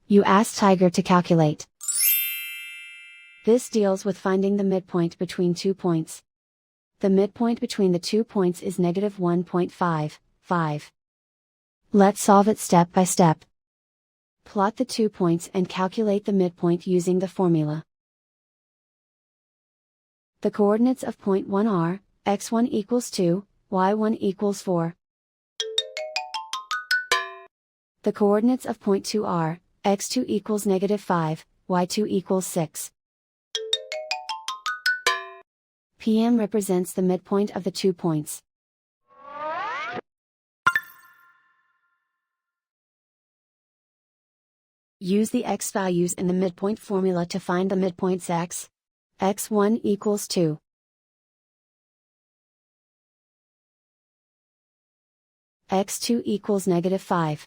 You ask Tiger to calculate. This deals with finding the midpoint between 2 points. The midpoint between the 2 points is negative 1.55. Let's solve it step by step. Plot the 2 points and calculate the midpoint using the formula. The coordinates of point 1 are, x1 equals 2, y1 equals 4. The coordinates of point 2 are, x2 equals negative 5, y2 equals 6. PM represents the midpoint of the 2 points. Use the x values in the midpoint formula to find the midpoints x. x1 equals 2. x2 equals negative 5.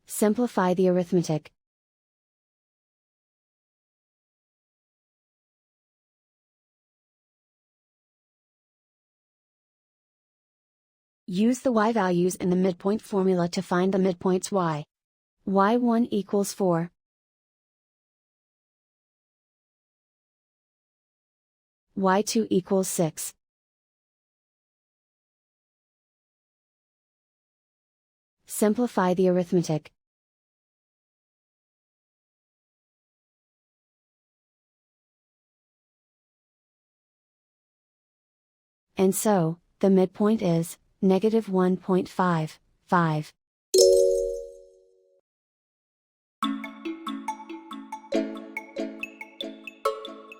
Simplify the arithmetic. Use the y values in the midpoint formula to find the midpoints y. y1 equals 4. y2 equals 6. Simplify the arithmetic. And so, the midpoint is negative 1.55.